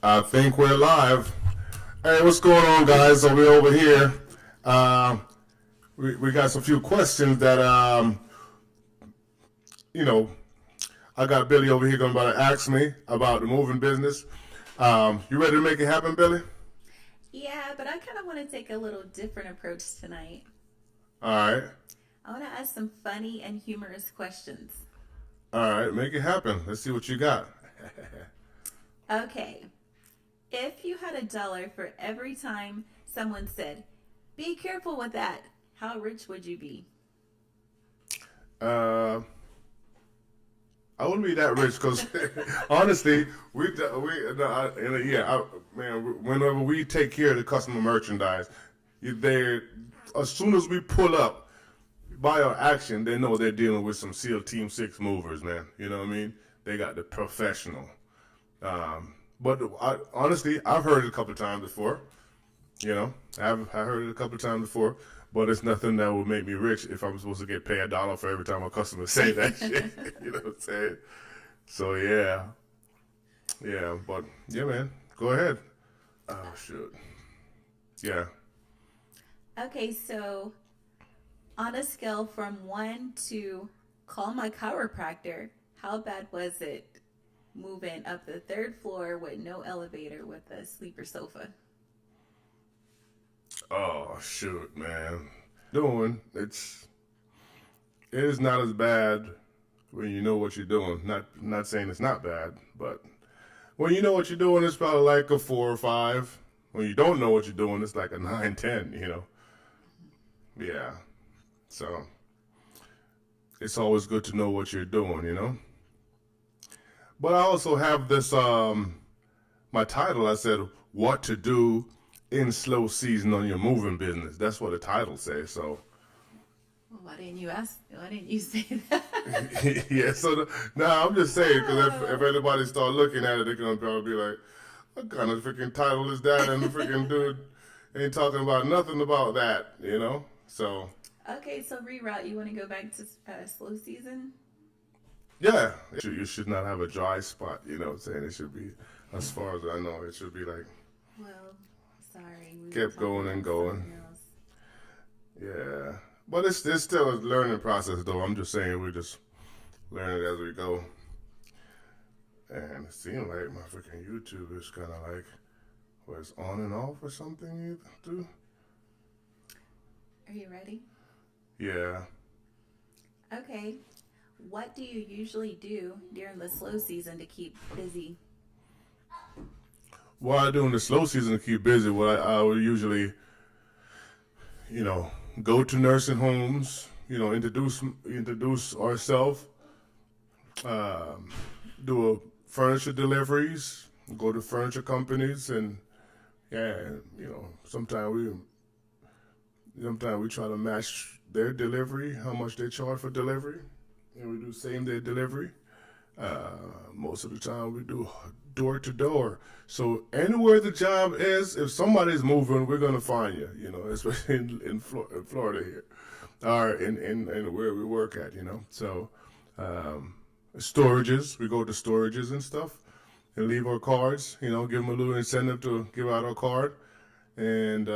I think we're live. Hey, what's going on, guys? So we're over here. Um, we got some few questions that you know I got Billy over here going to ask me about the moving business. You ready to make it happen, Billy? Yeah, but I kind of want to take a little different approach tonight. All right, I want to ask some funny and humorous questions. all right, make it happen. Let's see what you got. Okay, if you had $1 for every time someone said, be careful with that, how rich would you be? Uh, I wouldn't be that rich because honestly, man, whenever we take care of the customer merchandise, they as soon as we pull up by our action, they know they're dealing with some SEAL Team Six movers, man. You know what I mean? They got the professional. But honestly, I've heard it a couple of times before. You know, I heard it a couple of times before, but it's nothing that would make me rich if I'm supposed to get paid $1 for every time a customer say that shit. You know what I'm saying? So yeah, but yeah, man, go ahead. Oh shoot, yeah. Okay, so on a scale from 1 to call my chiropractor, how bad was it moving up the third floor with no elevator with a sleeper sofa? Oh shoot, man. Doing it is not as bad when you know what you're doing. Not saying it's not bad, but when you know what you're doing, it's probably like a 4 or 5. When you don't know what you're doing, it's like a 9, 10. You know, yeah. So it's always good to know what you're doing. You know. But I also have this my title. I said what to do in slow season on your moving business. That's what the title says. So Well, why didn't you ask? Why didn't you say that? yeah. So now I'm just saying because if anybody start looking at it, they're gonna probably be like, "What kind of freaking title is that?" And the freaking dude ain't talking about nothing about that. You know. So Okay, so reroute. You want to go back to slow season? yeah, you should not have a dry spot. You know what I'm saying? It should be, as far as I know, it should be like Well, sorry, we were kept talking going and about going. something else. Yeah. But it's still a learning process, though. I'm just saying we just learn it as we go. And it seems like my freaking YouTube is kind of like, it's on and off or something you do? Are you ready? Yeah. Okay. What do you usually do during the slow season to keep busy? While I do in the slow season to keep busy, I would usually, you know, go to nursing homes, introduce ourselves, um, do a furniture deliveries, go to furniture companies, and yeah, sometimes we try to match their delivery, how much they charge for delivery, and we do same day delivery. Most of the time we do door to door. So anywhere the job is, if somebody's moving, we're gonna find you. You know, especially in Florida here, or in where we work at. You know, so um, storages, we go to storages and stuff, and leave our cards. You know, give them a little incentive to give out our card, and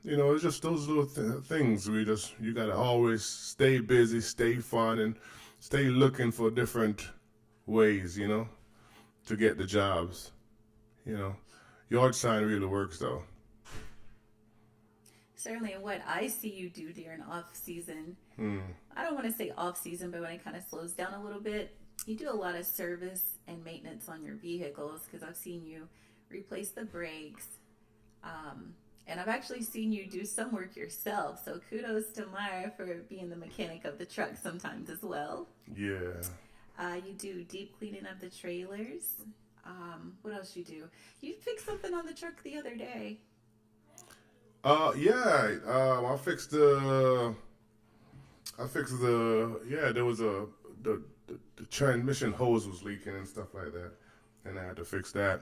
it's just those little things. You gotta always stay busy, stay fun, and stay looking for different ways, to get the jobs. You know, yard sign really works though. Certainly, what I see you do during off season, Hmm. I don't want to say off season, but when it kind of slows down a little bit, you do a lot of service and maintenance on your vehicles because I've seen you replace the brakes. Um, and I've actually seen you do some work yourself. So kudos to Myra for being the mechanic of the truck sometimes as well. Yeah. You do deep cleaning of the trailers. What else you do? You fixed something on the truck the other day. Yeah. Yeah. There was the transmission hose was leaking and stuff like that, and I had to fix that.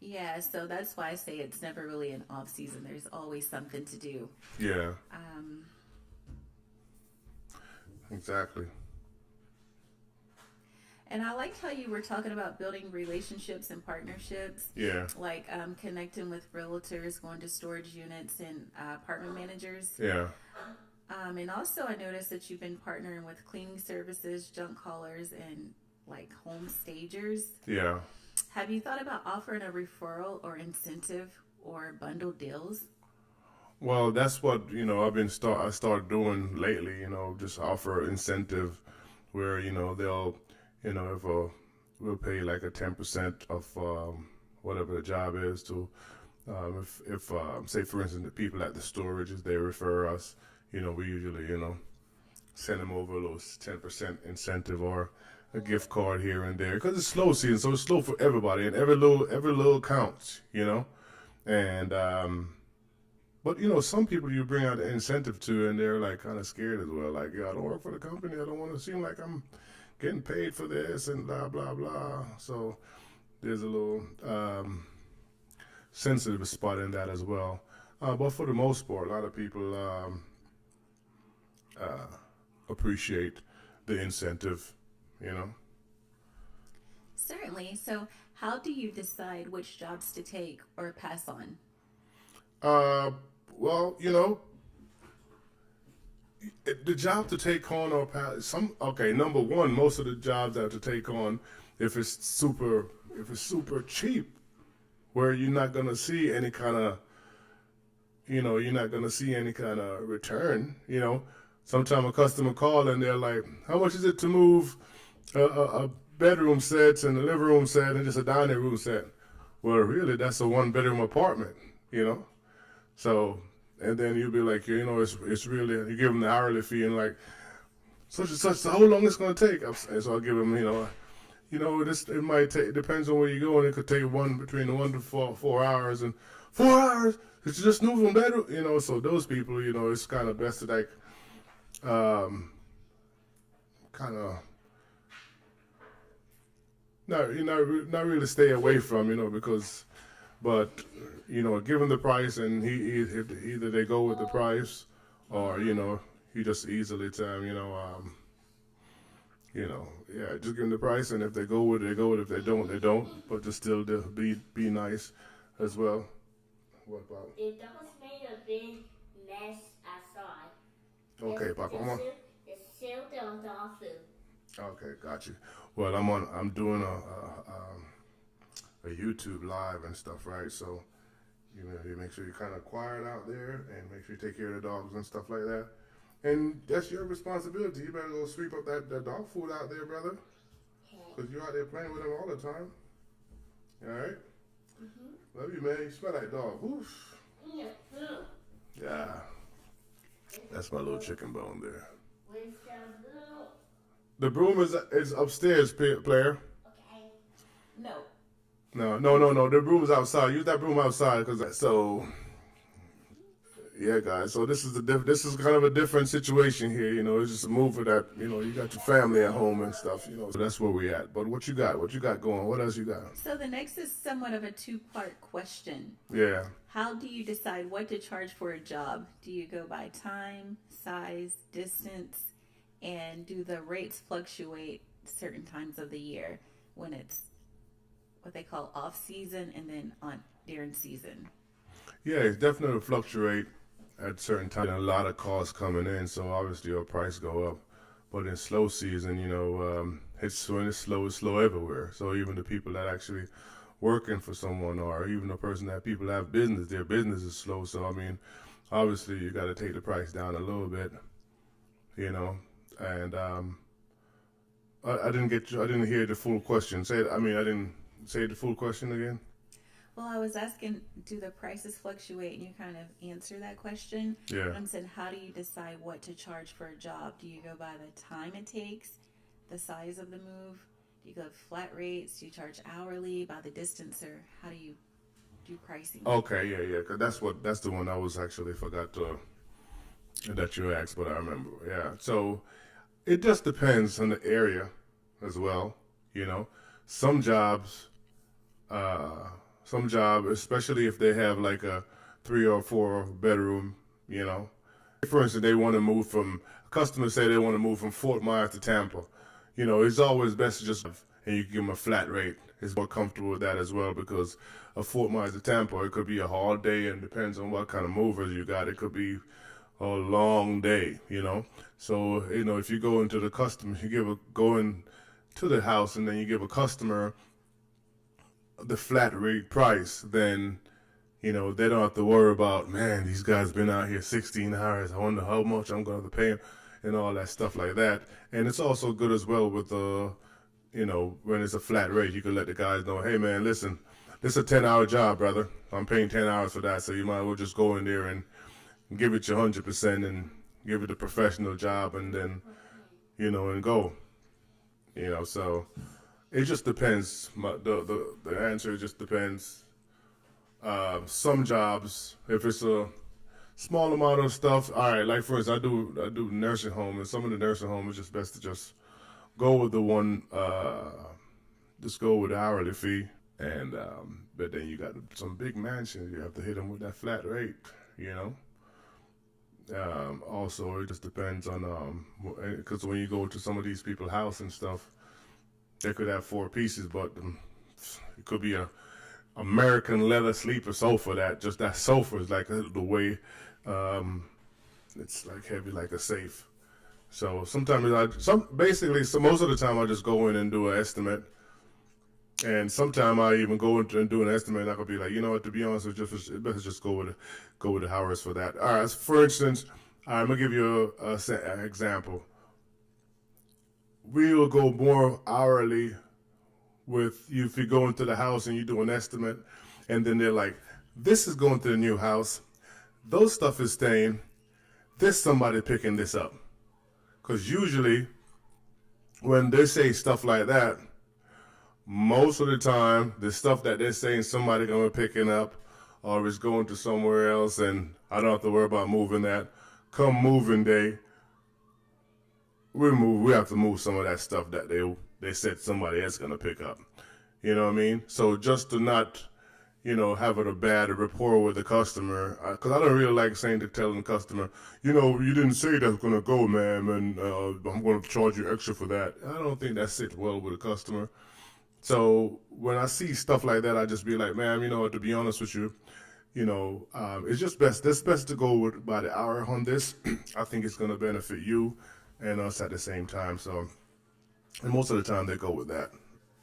Yeah, so that's why I say it's never really an off season. There's always something to do. Yeah. Um, Exactly. And I liked how you were talking about building relationships and partnerships, Yeah, like connecting with realtors, going to storage units, and apartment managers. yeah, And also, I noticed that you've been partnering with cleaning services, junk haulers, and like home stagers. yeah. Have you thought about offering a referral or incentive or bundle deals? Well, that's what I started doing lately. Just offer incentive where they'll if we'll pay like a 10% of whatever the job is to if say for instance the people at the storages they refer us, we usually send them over a little 10% incentive or a gift card here and there because it's slow season, so it's slow for everybody and every little counts, and but some people you bring out an incentive to, and they're like kind of scared as well. Like, yeah, I don't work for the company. I don't want to seem like I'm getting paid for this and blah blah blah. So there's a little sensitive spot in that as well. But for the most part, a lot of people uh, appreciate the incentive. You know. Certainly. So, how do you decide which jobs to take or pass on? Uh, well, the job to take on or pass some. Okay, number one, most of the jobs I have to take on, if it's super cheap, where you're not gonna see any kind of you're not gonna see any kind of return. Sometimes a customer call and they're like, "How much is it to move a bedroom set and a living room set and just a dining room set?" Well, really, that's a one-bedroom apartment. You know. So, and then you'll be like, it's really, you give them the hourly fee and like, such and such, so how long it's going to take? And so I'll give them, it might take, it depends on where you go, and it could take between 1 to 4 hours, and 4 hours, it's just moving better, so those people, it's kind of best to like, kind of, not really stay away from, because, but give him the price, and if either they go with the price, or he just easily tell him, yeah, just give them the price, and if they go with it, they go with it. If they don't, they don't. But just still be nice as well. What about? The dogs made a big mess outside. Okay, Papa, It's still the dog food. Okay, got you. Well, I'm doing a YouTube live and stuff, right? So. You make sure you're kind of quiet out there and make sure you take care of the dogs and stuff like that. And that's your responsibility. You better go sweep up that dog food out there, brother. Okay. Because you're out there playing with them all the time. All right? Mm-hmm. Love you, man. You smell like dog. Oof. Yeah. Yeah. That's my little chicken bone there. Where's the blue? The broom is upstairs, player. Okay. No. No. The broom is outside. Use that broom outside, so. Yeah, guys. So this is kind of a different situation here. It's just a move for that. You got your family at home and stuff. So that's where we at. But what you got? What you got going? What else you got? So, the next is somewhat of a two-part question. Yeah. How do you decide what to charge for a job? Do you go by time, size, distance, and do the rates fluctuate certain times of the year when it's what they call off season and then on during season? Yeah, it's definitely fluctuate at certain times. A lot of costs coming in, so obviously your price go up. But in slow season, it's when it's slow everywhere. So even the people that actually working for someone, or even the person that people have business, their business is slow. So I mean, obviously you got to take the price down a little bit, And I didn't get you. I didn't hear the full question. I didn't say the full question again. Well, I was asking, do the prices fluctuate? And you kind of answer that question. Yeah. I'm saying, how do you decide what to charge for a job? Do you go by the time it takes, the size of the move? Do you go flat rates? Do you charge hourly by the distance, or how do you do pricing? Okay, yeah. Cause that's the one I was actually forgot that you asked, but I remember. Yeah. So it just depends on the area as well. Some jobs, especially if they have like a 3 or 4 bedroom, For instance, they want to move customers say they want to move from Fort Myers to Tampa, it's always best to just, and you can give them a flat rate. It's more comfortable with that as well because a Fort Myers to Tampa, it could be a hard day and depends on what kind of movers you got. It could be a long day. So, if you go into the customer, go into the house and then you give a customer the flat rate price, then, they don't have to worry about, man, these guys been out here 16 hours. I wonder how much I'm going to have to pay them and all that stuff like that. And it's also good as well with when it's a flat rate, you can let the guys know, hey, man, listen, this is a 10-hour job, brother. I'm paying 10 hours for that, so you might as well just go in there and give it your 100% and give it a professional job and then, and go. So it just depends. The answer just depends. Some jobs, if it's a small amount of stuff, all right, like for instance, I do nursing home, and some of the nursing home is just best to just go with the one, just go with the hourly fee. And but then you got some big mansions, you have to hit them with that flat rate. Also, it just depends on because when you go to some of these people's house and stuff, they could have 4 pieces, but it could be a American leather sleeper sofa. That sofa is like the way it's like heavy like a safe. So sometimes so most of the time I just go in and do an estimate. And sometimes I even go into and do an estimate, and I could be like, what, to be honest, it better just go with the hours for that. All right, for instance, I'm gonna give you an example. We will go more hourly with you if you go into the house and you do an estimate, and then they're like, this is going to the new house, those stuff is staying, there's somebody picking this up. Because usually when they say stuff like that, most of the time, the stuff that they're saying somebody gonna pick it up, or it's going to somewhere else, and I don't have to worry about moving that. Come moving day, we have to move some of that stuff that they said somebody else gonna pick up. You know what I mean? So just to not, have a bad rapport with the customer, because I don't really like telling the customer, you didn't say that's gonna go, ma'am, and I'm gonna charge you extra for that. I don't think that sits well with the customer. So when I see stuff like that, I just be like, man, to be honest with you, it's just best. It's best to go by the hour on this. I think it's going to benefit you and us at the same time. So, and most of the time they go with that.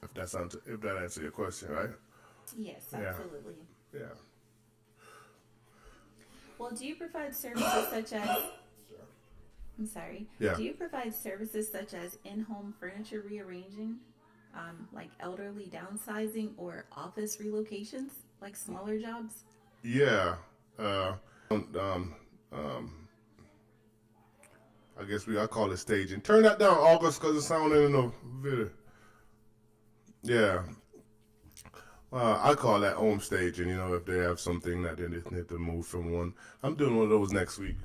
If that answers your question, right? Yes, Yeah. absolutely. Yeah. Well, do you provide services such as? I'm sorry. Yeah. Do you provide services such as in-home furniture rearranging? Like elderly downsizing or office relocations, like smaller jobs? Yeah. I guess I call it staging. Turn that down, August, because it's sounding in the video. Yeah. I call that home staging, if they have something that they need to move from one. I'm doing one of those next week,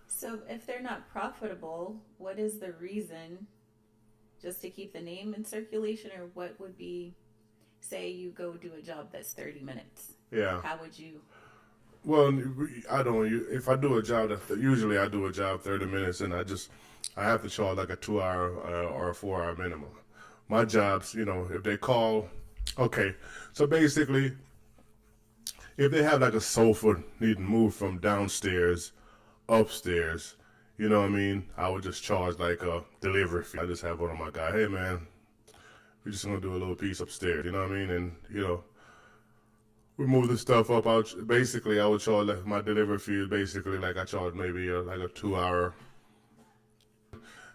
So if they're not profitable, what is the reason? Just to keep the name in circulation, or what would be, say you go do a job that's 30 minutes. Yeah. How would you? Well, I don't. If I do a job usually I do a job 30 minutes, and I have to charge like a 2-hour or a 4-hour minimum. My jobs, if they call, okay. So basically, if they have like a sofa needing moved from downstairs, upstairs. You know what I mean? I would just charge like a delivery fee. I just have one of my guys, hey man, we're just gonna do a little piece upstairs, you know what I mean? And we move the stuff up. I would charge like my delivery fee. Basically, like I charge maybe like a 2-hour.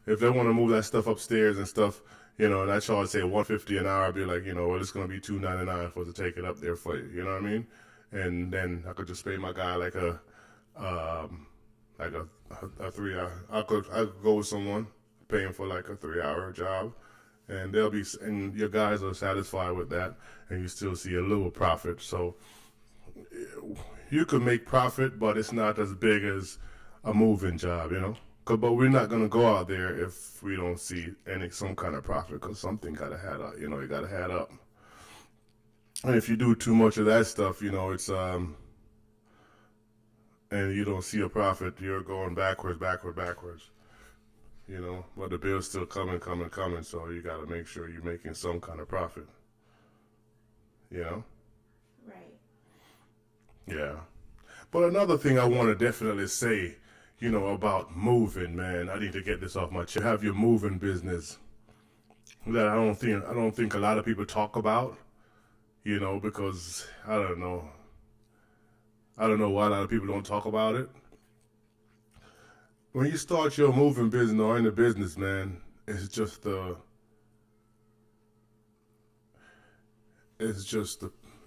If they want to move that stuff upstairs and stuff, and I charge say $150 an hour, I'd be like, well, it's gonna be $2.99 for to take it up there for you. You know what I mean? And then I could just pay my guy like a 3-hour. I could go with someone paying for like a 3-hour job, and and your guys are satisfied with that, and you still see a little profit. So you could make profit, but it's not as big as a moving job, But we're not gonna go out there if we don't see some kind of profit, because something gotta add up. You gotta add up. And if you do too much of that stuff, it's and you don't see a profit, you're going backwards. you know, but the bill's still coming, so you got to make sure you're making some kind of profit, you know? Right. Yeah. But another thing I want to definitely say, you know, about moving, man, I need to get this off my chest. Have your moving business that I don't think a lot of people talk about, you know, because I don't know. I don't know why a lot of people don't talk about it. When you start your moving business or in the business, man, it's just the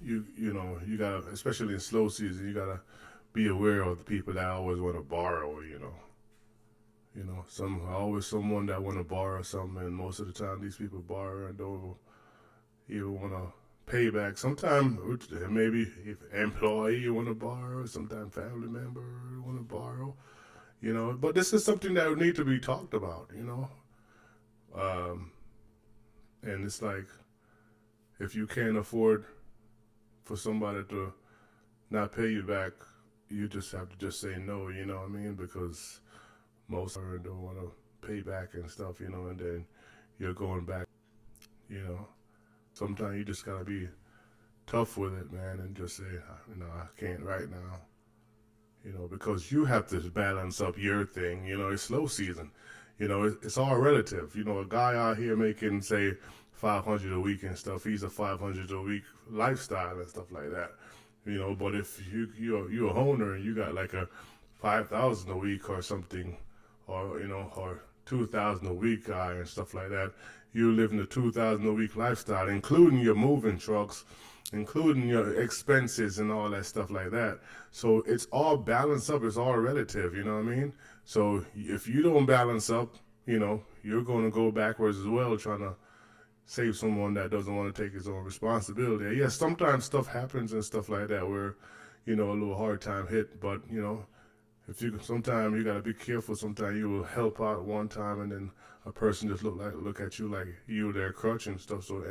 you know, you gotta, especially in slow season, you gotta be aware of the people that always want to borrow, you know. You know, always someone that want to borrow something, and most of the time these people borrow and don't even want to pay back. Sometimes maybe if employee you want to borrow, sometimes family member want to borrow, you know. But this is something that would need to be talked about, you know. And it's like if you can't afford for somebody to not pay you back, you just have to just say no, you know what I mean? Because most of them don't want to pay back and stuff, you know, and then you're going back, you know. Sometimes you just gotta be tough with it, man, and just say, you know, I can't right now, you know, because you have to balance up your thing, you know. It's slow season, you know. It's all relative, you know. A guy out here making say 500 a week and stuff, he's a 500 a week lifestyle and stuff like that, you know. But if you're a owner and you got like a 5,000 a week or something, or you know, or 2,000 a week guy and stuff like that, you live in the 2,000 a week lifestyle, including your moving trucks, including your expenses and all that stuff like that. So it's all balanced up. It's all relative. You know what I mean? So if you don't balance up, you know, you're going to go backwards as well, trying to save someone that doesn't want to take his own responsibility. Yes, sometimes stuff happens and stuff like that where, you know, a little hard time hit, but you know, sometimes you gotta be careful. Sometimes you will help out one time, and then a person just look at you like you their crutch and stuff. So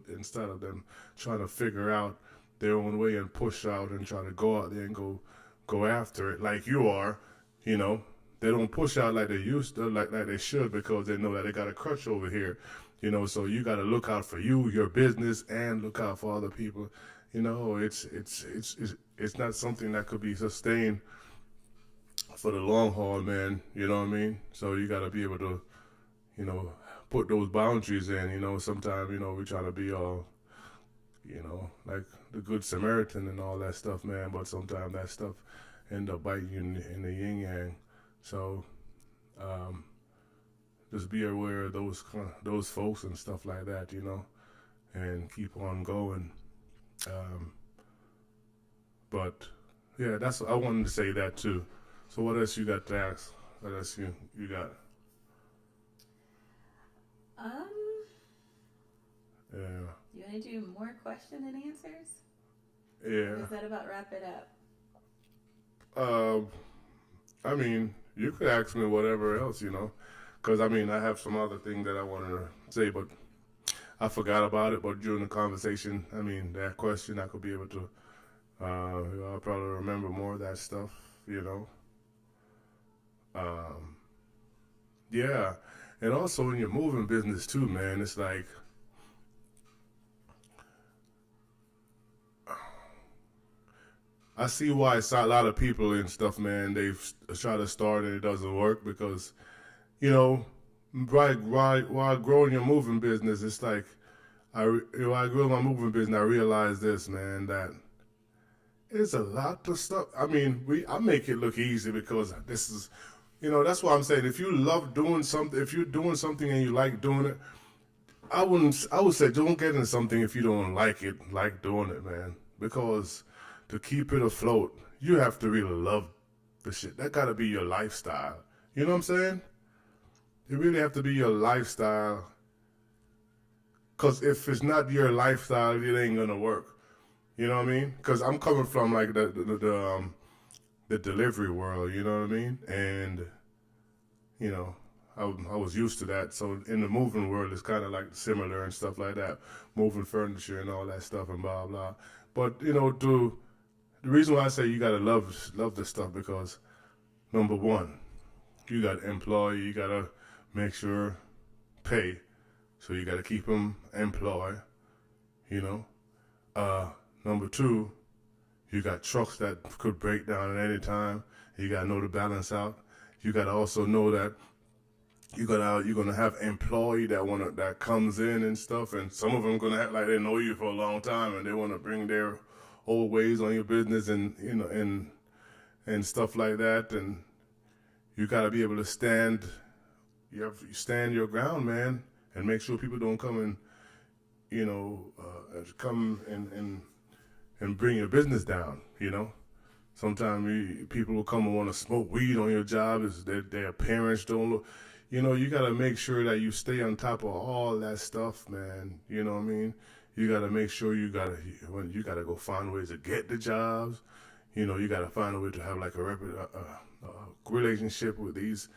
instead of them trying to figure out their own way and push out and try to go out there and go after it like you are, you know, they don't push out like they used to, like they should, because they know that they got a crutch over here, you know. So you gotta look out for you, your business, and look out for other people. You know, it's not something that could be sustained for the long haul, man. You know what I mean? So you got to be able to, you know, put those boundaries in. You know, sometimes, you know, we try to be all, you know, like the good Samaritan and all that stuff, man. But sometimes that stuff end up biting you in the yin yang. So just be aware of those folks and stuff like that, you know, and keep on going. But yeah, I wanted to say that too. So what else you got to ask? What else you got? Yeah. You want to do more question and answers? Yeah. Or does that about wrap it up? I mean, you could ask me whatever else, you know, because I mean, I have some other thing that I wanted to say, but I forgot about it. But during the conversation, I mean, that question, I could be able to, I'll probably remember more of that stuff, you know. Yeah, and also in your moving business too, man. It's like I see why a lot of people and stuff, man. They've tried to start and it doesn't work because, you know, while growing your moving business, it's like while I grew my moving business, I realized this, man, that it's a lot of stuff. I mean, I make it look easy because this is, you know, that's why I'm saying if you love doing something, if you're doing something and you like doing it, I would say don't get into something if you don't like doing it, man. Because to keep it afloat, you have to really love the shit. That gotta be your lifestyle. You know what I'm saying? It really have to be your lifestyle. Cause if it's not your lifestyle, it ain't gonna work. You know what I mean? Cause I'm coming from like the delivery world, you know what I mean? And, you know, I was used to that. So in the moving world, it's kind of like similar and stuff like that. Moving furniture and all that stuff and blah, blah. But, you know, the reason why I say you got to love this stuff because, number one, you got to employ, you got to make sure pay. So you got to keep them employed, you know. Number two, you got trucks that could break down at any time. You got to know to balance out. You got to also know that you're gonna have employee that comes in and stuff, and some of them gonna act like they know you for a long time, and they want to bring their old ways on your business, and and stuff like that. And you got to be able to stand. You stand your ground, man, and make sure people don't come and come and bring your business down. Sometimes people will come and want to smoke weed on your job. Is their parents don't look. You got to make sure that you stay on top of all that stuff, man. You know what I mean? You got to make sure you got to go find ways to get the jobs. You got to find a way to have like a relationship with these,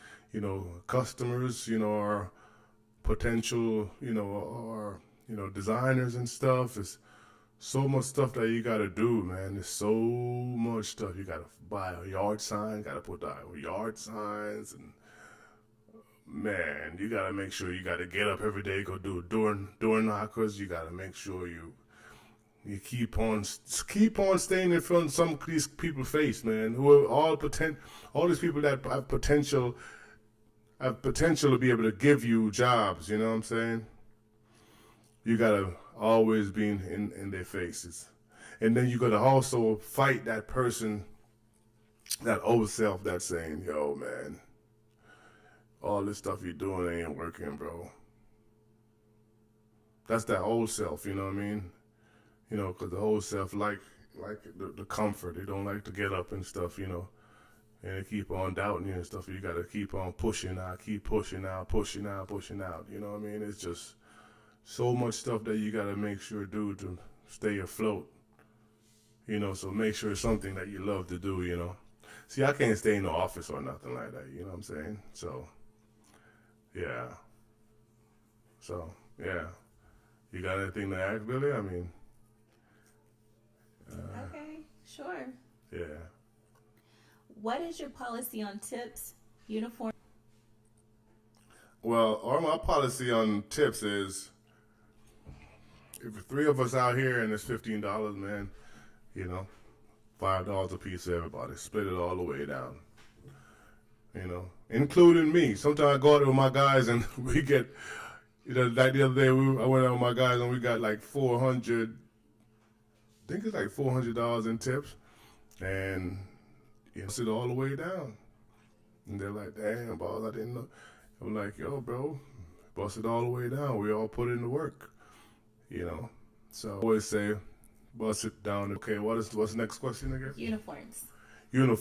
customers, or potential, or designers and stuff. It's so much stuff that you got to do, man. There's so much stuff. You got to buy a yard sign, got to put out yard signs, and man, you got to make sure you got to get up every day, go do door knockers. You got to make sure you keep on staying in front of some of these people's face, man, who are all these people that have potential to be able to give you jobs. You know what I'm saying? You got to always be in their faces. And then you got to also fight that person, that old self that's saying, yo, man, all this stuff you're doing ain't working, bro. That's that old self, you know what I mean? Because the old self like the comfort. They don't like to get up and stuff, and they keep on doubting you and stuff. You got to keep on pushing out, pushing out. You know what I mean? It's just so much stuff that you got to make sure do to stay afloat. So make sure it's something that you love to do, See, I can't stay in the office or nothing like that, you know what I'm saying? So, yeah. You got anything to add, Billy? I mean... Okay, sure. Yeah. What is your policy on tips, uniform? Well, my policy on tips is, if the three of us out here and it's $15, man, $5 a piece to everybody. Split it all the way down. Including me. Sometimes I go out with my guys and we get, like the other day I went out with my guys and we got like $400 in tips, and sit all the way down. And they're like, damn, boss, I didn't know. I'm like, yo, bro, bust it all the way down. We all put in the work, So I always say, bust it down. Okay, what's the next question again? Uniforms. Uniform.